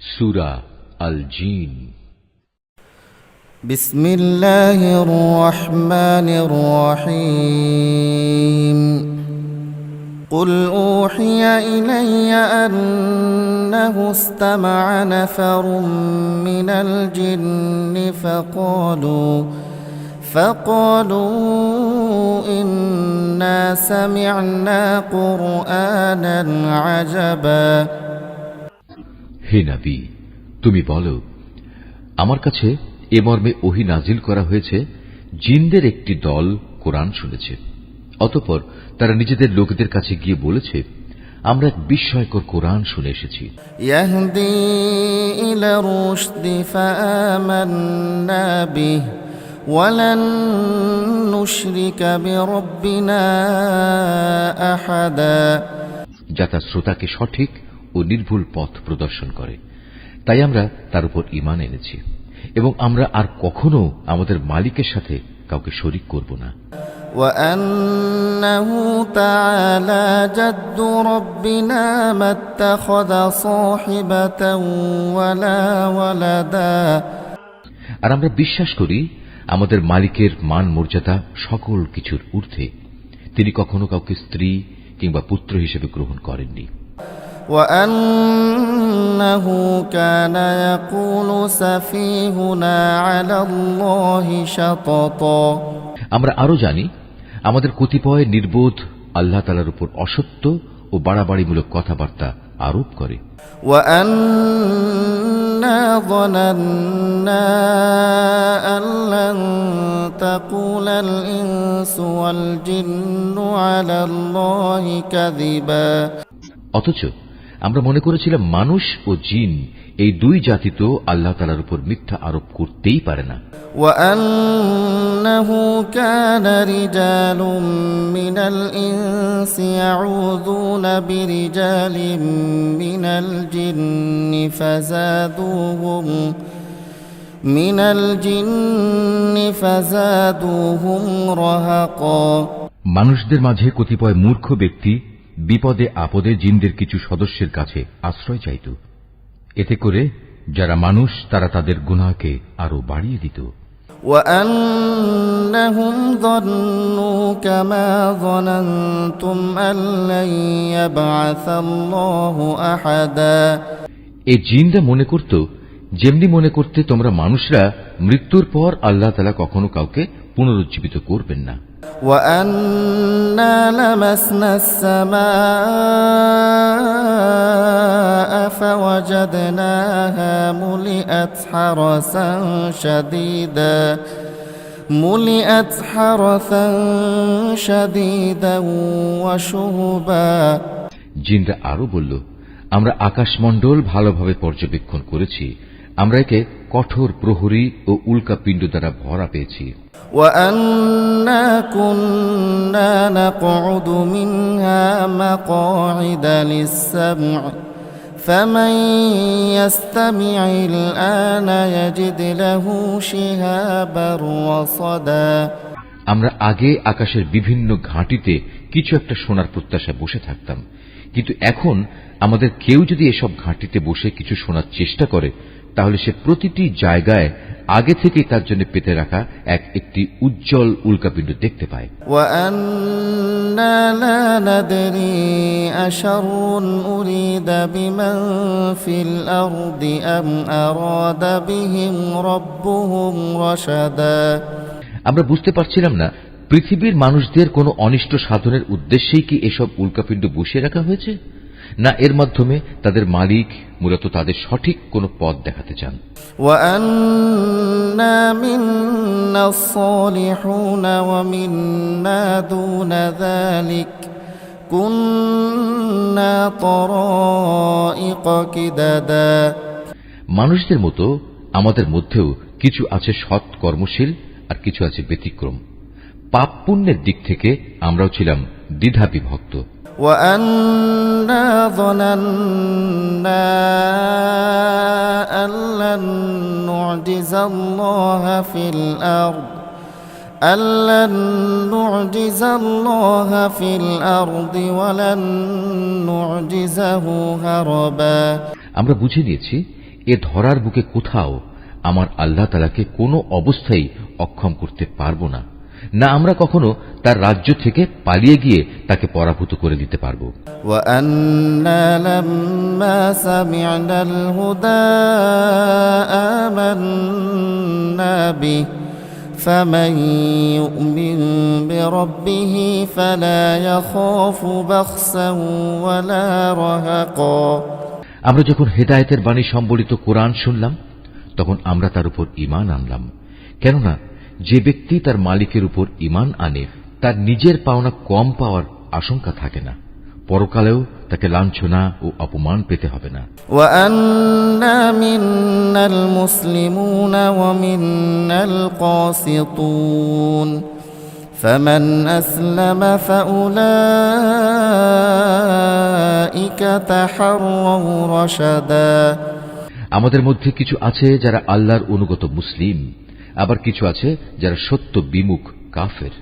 সূরা আল জিন। বিসমিল্লাহির রহমানির রহিম। قل أوحي إلي أنه استمع نفر من الجن فقالوا إنا سمعنا قرآنا عجبا। হে নবী, তুমি বলো, আমার কাছে এ মর্মে ওহী নাজিল করা হয়েছে, জিনদের একটি দল কোরআন শুনেছে। অতঃপর তারা নিজেদের লোকদের কাছে গিয়ে বলেছে, আমরা এক বিস্ময়কর কোরআন শুনে এসেছি। ইয়াহদি ইলা রুশদি ফাআমান্না বিহি ওয়ালান নুশরিকা বিরাব্বিনা আহাদা। যা তার শ্রোতাকে সঠিক ও নির্ভুল পথ প্রদর্শন করে, তাই আমরা তার উপর ঈমান এনেছি এবং আমরা আর কখনো আমাদের মালিকের সাথে কাউকে শরীক করব না। وأنه تعالى جد ربنا ما اتخذ صاحبة ولا ولدا। আর আমরা বিশ্বাস করি আমাদের মালিকের মান মর্যাদা সকল কিছুর ঊর্ধ্বে, তিনি কখনো কাউকে স্ত্রী কিংবা পুত্র হিসেবে গ্রহণ করেননি। وأنه كان يقول سفيهنا على الله شططا। আমরা আরো জানি আমাদের কতিপয় নির্বোধ আল্লাহ তাআলার উপর অসত্য ও বাড়াবাড়িমূলক কথাবার্তা আরোপ করে। وأنا ظننا أن لن تقول الإنس والجن على الله كذبا। অথচ আমরা মনে করেছিলাম মানুষ ও জিন এই দুই জাতি তো আল্লাহ তাআলার উপর মিথ্যা আরোপ করতেই পারে না। وأنه كان رجال من الإنس يعوذون برجال من الجن فزادوهم رهقا। মানুষদের মাঝে কতিপয় মূর্খ ব্যক্তি বিপদে আপদে জিনদের কিছু সদস্যের কাছে আশ্রয় চাইত, এতে করে যারা মানুষ তারা তাদের গুনাহকে আরো বাড়িয়ে দিত। وأنهم ظنوا كما ظننتم أن لن يبعث الله أحدا। এই জিনরা মনে করত যেমনি মনে করতে তোমরা মানুষরা মৃত্যুর পর আল্লাহ তাআলা কখনো কাউকে পুনরুজ্জীবিত করবেন না। وأنا لمسنا السماء فوجدناها ملئت حرسا شديدا وشهبا। জিনরা আরো বলল, আমরা আকাশমণ্ডল ভালোভাবে পর্যবেক্ষণ করেছি, আমরা একে কঠোর প্রহরী ও উল্কাপিণ্ড দ্বারা ভরা পেয়েছি। وأنا كنا نقعد منها مقاعد للسمع فمن يستمع الآن يجد له شهابا رصدا। আমরা আগে আকাশের বিভিন্ন ঘাঁটিতে কিছু একটা শোনার প্রত্যাশায় বসে থাকতাম, কিন্তু এখন আমাদের কেউ যদি এসব ঘাঁটিতে বসে কিছু শোনার চেষ্টা করে, তাহলে সে প্রতিটি জায়গায় আগে থেকে তার জন্য পেতে রাখা একটি উজ্জ্বল উল্কাপিণ্ড দেখতে পায়। وأنا لا ندري أشر أريد بمن في الأرض أم أراد بهم ربهم رشدا। আমরা বুঝতে পারছিলাম না পৃথিবীর মানুষদের কোনো অনিষ্ট সাধনের উদ্দেশ্যেই কি এসব উল্কাপিণ্ড বসিয়ে রাখা হয়েছে, না এর মাধ্যমে তাদের মালিক মূলত তাদের সঠিক কোন পথ দেখাতে চান। وأنا منا الصالحون ومنا دون ذلك كنا طرائق كددا। মানুষদের মতো আমাদের মধ্যেও কিছু আছে সৎ কর্মশীল আর কিছু আছে ব্যতিক্রম। পাপ পুণ্যের দিক থেকে আমরাও ছিলাম দ্বিধা বিভক্ত। وأنا ظننا أن لن نعجز الله في الأرض ولن نعجزه هربا। আমরা বুঝে নিয়েছি এ ধরার বুকে কোথাও আমার আল্লাহ তাআলাকে কোনো অবস্থায় অক্ষম করতে পারব না, না আমরা কখনো তার রাজ্য থেকে পালিয়ে গিয়ে তাকে পরাভূত করে দিতে পারব। وأنا لما سمعنا الهدى آمنا به فمن يؤمن بربه فلا يخاف بخسا ولا رهقا। আমরা যখন হেদায়েতের বাণী সম্বলিত কোরআন শুনলাম তখন আমরা তার উপর ঈমান আনলাম, কেননা যে ব্যক্তি তার মালিকের উপর ঈমান আনে তার নিজের পাওনা কম পাওয়ার আশঙ্কা থাকে না, পরকালেও তাকে লাঞ্ছনা ও অপমান পেতে হবে না। وأنا منا المسلمون ومنا القاسطون فمن أسلم فأولئك تحروا رشدا। আমাদের মধ্যে কিছু আছে যারা আল্লাহর অনুগত মুসলিম, আবার কিছু আছে যারা সত্য বিমুখ কাফের।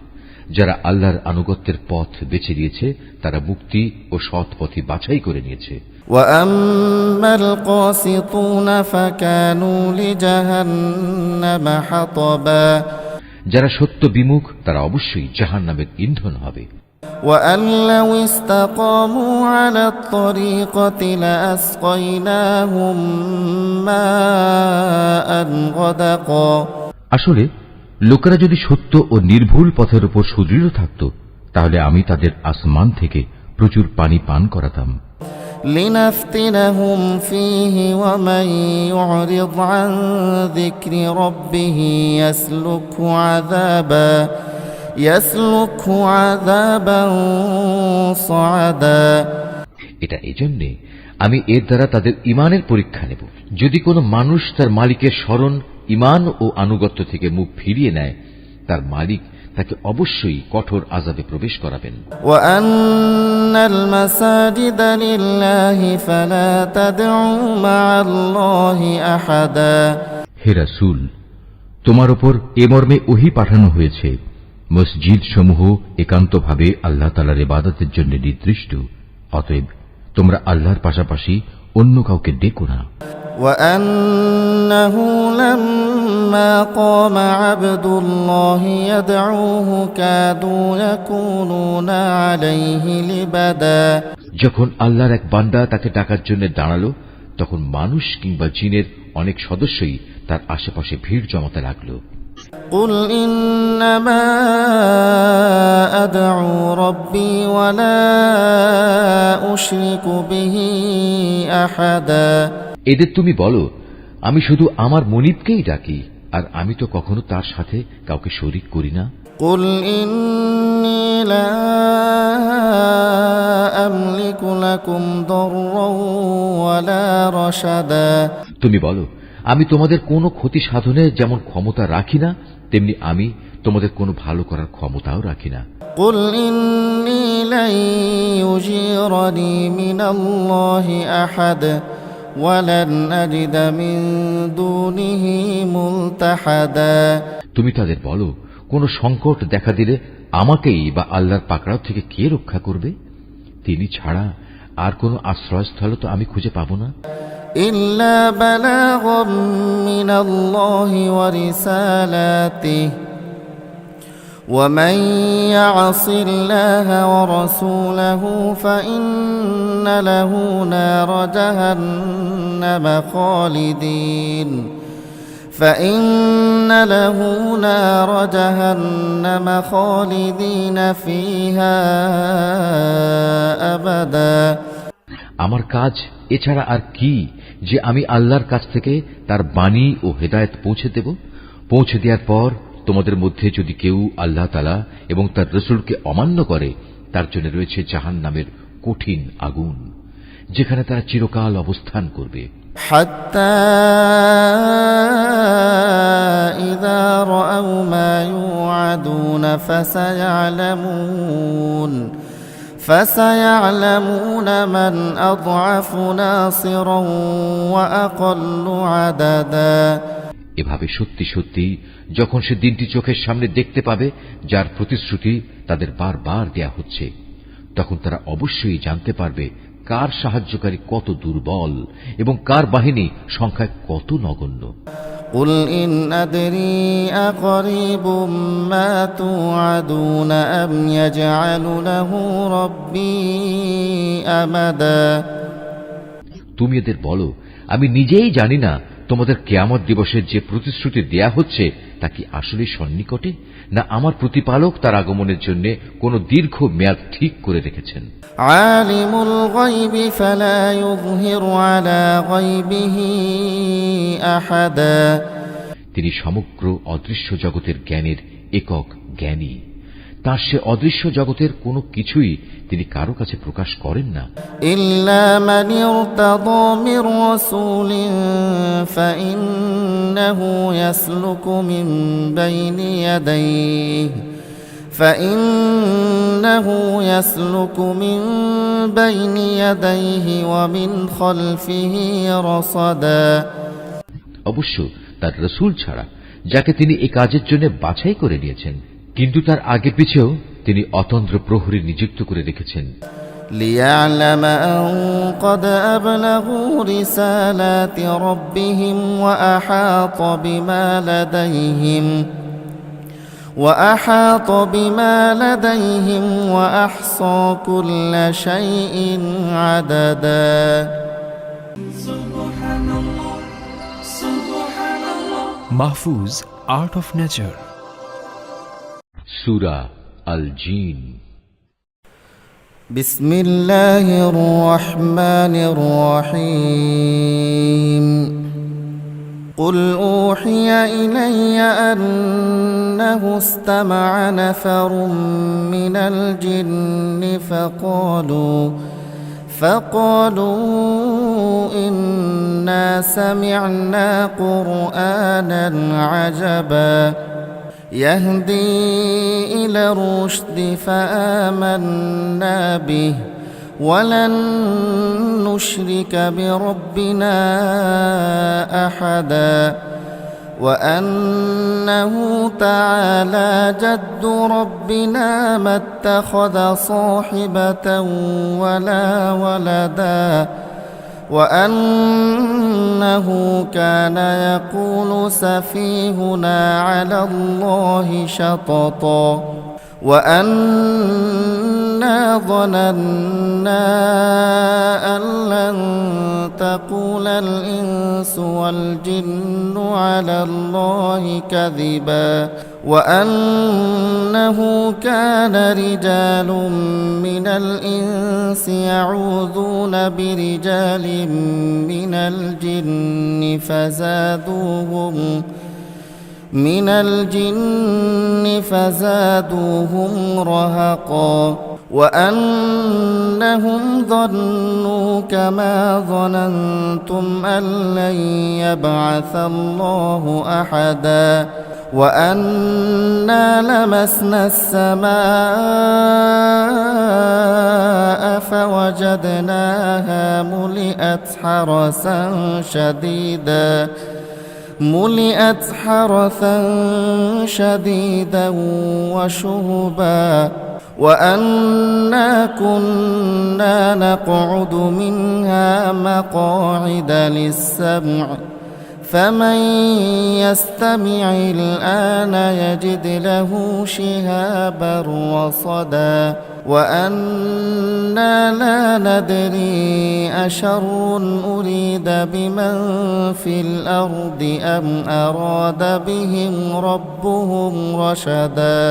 যারা আল্লাহর আনুগত্যের পথ বেছে নিয়েছে তারা মুক্তি ও সৎ পথই বাছাই করে নিয়েছে। وأما القاسطون فكانوا لجهنم حطبا। যারা সত্য বিমুখ তারা অবশ্যই জাহান্নামের ইন্ধন হবে। وأن لو استقاموا على الطريقة لأسقيناهم ماء غدقا। আসলে লোকেরা যদি সত্য ও নির্ভুল পথের উপর সুদৃঢ় থাকত তাহলে আমি তাদের আসমান থেকে প্রচুর পানি পান করাতাম। لنفتنهم فيه ومن يعرض عن ذكر ربه يسلكه عذابا صعدا। এটা এজন্যে আমি এর দ্বারা তাদের ঈমানের পরীক্ষা নেব। যদি কোনো মানুষ তার মালিকের স্মরণ, ঈমান ও আনুগত্য থেকে মুখ ফিরিয়ে নেয় তার মালিক তাকে অবশ্যই কঠোর আযাবে প্রবেশ করাবেন। وأن المساجد لله فلا تدعوا مع الله أحدا। হে রাসূল, তোমার উপর এ মর্মে ওহী পাঠানো হয়েছে, মসজিদ সমূহ একান্তভাবে আল্লাহ তাআলার ইবাদতের জন্য নির্দিষ্ট, অতএব তোমরা আল্লাহর পাশাপাশি অন্য কাউকে ডেকো না। وأنه لما قام عبد الله يدعوه كادوا يكونون عليه لبدا। যখন আল্লাহর এক বান্দা তাকে ডাকার জন্য দাঁড়ালো তখন মানুষ কিংবা জিনের অনেক সদস্যই তার আশেপাশে ভিড় জমাতে লাগলো। قل إنما أدعو ربي ولا أشرك به أحدا। এদের তুমি বলো, আমি শুধু আমার মনিবকেই ডাকি, আর আমি তো কখনো তার সাথে কাউকে শরীক করি না। قل إني لا أملك لكم ضرا ولا رشدا। তুমি বলো, আমি তোমাদের কোনো ক্ষতি সাধনে যেমন ক্ষমতা রাখি না তেমনি আমি তোমাদের কোনো ভালো করার ক্ষমতাও রাখি না। قل إني لن يجيرني من الله أحد ولن أجد من دونه ملتحدا। তুমি তাদের বলো, কোন সংকট দেখা দিলে আমাকেই বা আল্লাহর পাকড়াও থেকে কে রক্ষা করবে? তিনি ছাড়া আর কোন আশ্রয়স্থল তো আমি খুঁজে পাবো না। إلا بلاغا من الله ورسالاته ومن يعص الله ورسوله فإن له نار جهنم خالدين فيها أبدا। আমার কাজ এছাড়া আর কি যে আমি আল্লাহর কাছ থেকে তার বাণী ও হেদায়েত পৌঁছে দেব। পৌঁছে দেওয়ার পর তোমাদের মধ্যে যদি কেউ আল্লাহ তাআলা এবং তার রাসূলকে অমান্য করে তার জন্য রয়েছে জাহান্নামের কঠিন আগুন, যেখানে তারা চিরকাল অবস্থান করবে। حتى إذا رأوا ما يوعدون فسيعلمون من أضعف ناصرا وأقل عددا। এভাবে সত্যি সত্যি যখন সে দিনটি চোখের সামনে দেখতে পাবে যার প্রতিশ্রুতি তাদের বারবার দেয়া হচ্ছে, তখন তারা অবশ্যই জানতে পারবে কার সাহায্যকারী কত দুর্বল এবং কার বাহিনী সংখ্যায় কত নগণ্য। قل إن أدري أقريب ما توعدون أم يجعل له ربي أمدا। তুমি এদের বলো, আমি নিজেই জানি না তোমাদের কিয়ামত দিবসের যে প্রতিশ্রুতি দেয়া হচ্ছে তা কি আসলে সন্নিকটে, না আমার প্রতিপালক তার আগমনের জন্য কোন দীর্ঘ মেয়াদ ঠিক করে রেখেছেন। আলিমুল গায়বি ফালা ইউযহিরু আলা গায়বিহি আহাদা। তিনি সমগ্র অদৃশ্য জগতের জ্ঞানের একক জ্ঞানী, তার সে অদৃশ্য জগতের কোনো কিছুই তিনি কারো কাছে প্রকাশ করেন না। ইল্লা মান ইরতাদা মির রাসূলিন ফাইন্নাহু ইয়াসলুকু মিন বাইনি ইয়াদাইহি ওয়া মিন খালফিহি রাসাদা। অবশ্য তার রাসূল ছাড়া যাকে তিনি এই কাজের জন্য বাছাই করে নিয়েছেন, কিন্তু তার আগে পিছেও তিনি অতন্দ্র প্রহরী নিযুক্ত করে রেখেছেন। লিয়া'লামা আন ক্বাদ আবলাগু রিসালাতি রাব্বিহিম ওয়া আহাতা বিমা লাদাইহিম ওয়া আহসা কুল্লা শাইইন আদাদা। মাহফুজ আর্ট অফ নেচার, সূরা আল জিন। বিসমিল্লাহির রহমানির রহিম। قل أوحي إلي أنه استمع نفر من الجن فقالوا إنا سمعنا قرآنا عجبا يهدي إلى الرشد فآمنا به ولن نشرك بربنا أحدا وأنه تعالى جد ربنا ما اتخذ صاحبة ولا ولدا وأنه كان يقول سفيهنا على الله شططا وأنا ظننا أن لن تقول الإنس والجن على الله كذبا وأنه كان رجال من الإنس يعوذون برجال من الجن فزادوهم رهقا وأنهم ظنوا كما ظننتم أن لن يبعث الله أحدا وأنا لمسنا السماء فوجدناها ملئت حرسا شديدا وشهبا وأنا كنا نقعد منها مقاعد للسمع فمن يستمع الآن يجد له شهابا رصدا وأنا لا ندري أشر أريد بمن في الأرض أم أراد بهم ربهم رشدا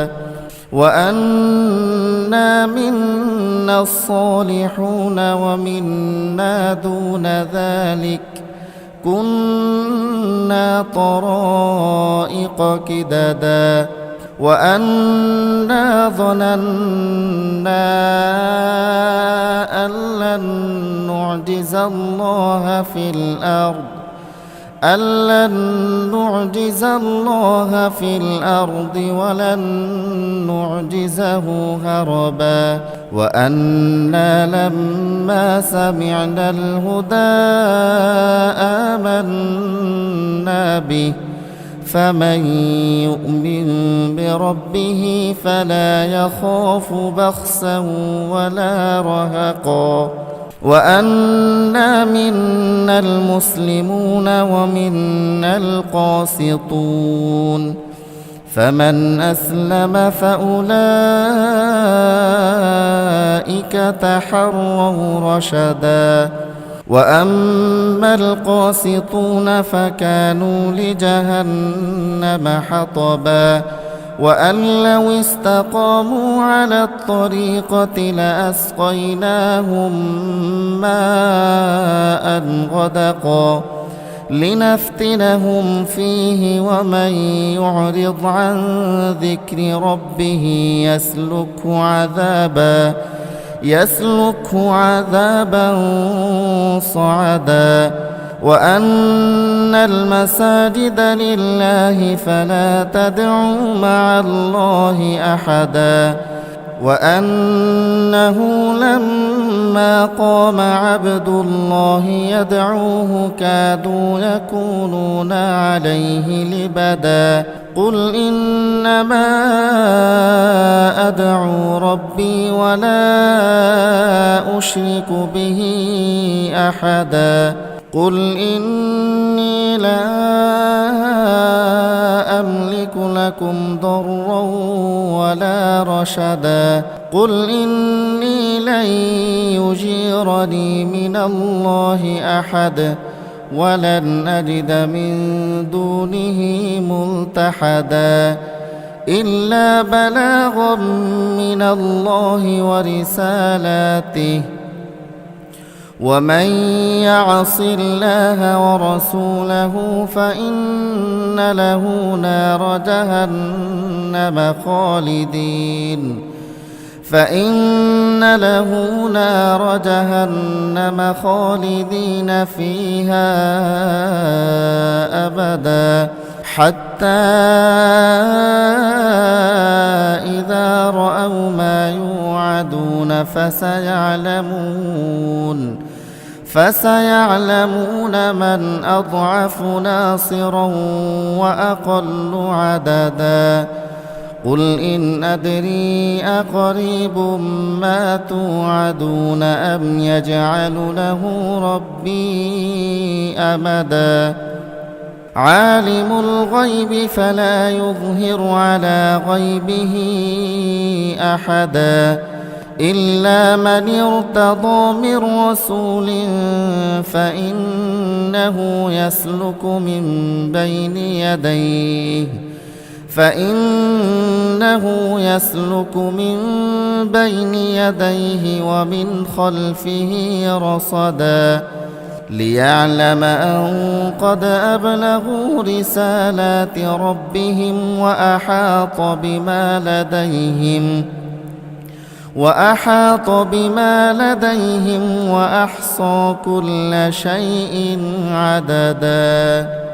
وأنا منا الصالحون ومنا دون ذلك كنا طرائق كددا وأنا ظننا أن لن نعجز الله في الأرض ولن نعجزه هربا وأنا لما سمعنا الهدى آمنا به فمن يؤمن بربه فلا يخاف بخسا ولا رهقا وأنا منا المسلمون ومنا القاسطون فمن أسلم فأولئك تحروا رشدا وأما القاسطون فكانوا لجهنم حطبا وأن لو استقاموا على الطريقة لأسقيناهم ماء غدقا لنفتنهم فيه ومن يعرض عن ذكر ربه يسلكه عذابا صعدا وأن المساجد لله فلا تدعوا مع الله أحدا وأنه لما قام عبد الله يدعوه كادوا يكونون عليه لبدا قل إنما أدعو ربي ولا أشرك به أحدا قل إني لا أملك لكم ضرا ولا رشدا قل إني لن يجيرني من الله أحد ولن أجد من دونه ملتحدا إلا بلاغا من الله ورسالاته ومن يعص الله ورسوله فإن له نار جهنم خالدين فيها أبدا حتى إذا رأوا ما يوعدون فسيعلمون من أضعف ناصرا وأقل عددا قل إن أدري أقريب ما توعدون أم يجعل له ربي أمدا عالم الغيب فلا يظهر على غيبه أحدا إلا من ارتضى من رسول فإنه يسلك من بين يديه ومن خلفه رصدا ليعلم أن قد أبلغوا رسالات ربهم وأحاط بما لديهم وأحصى كل شيء عددا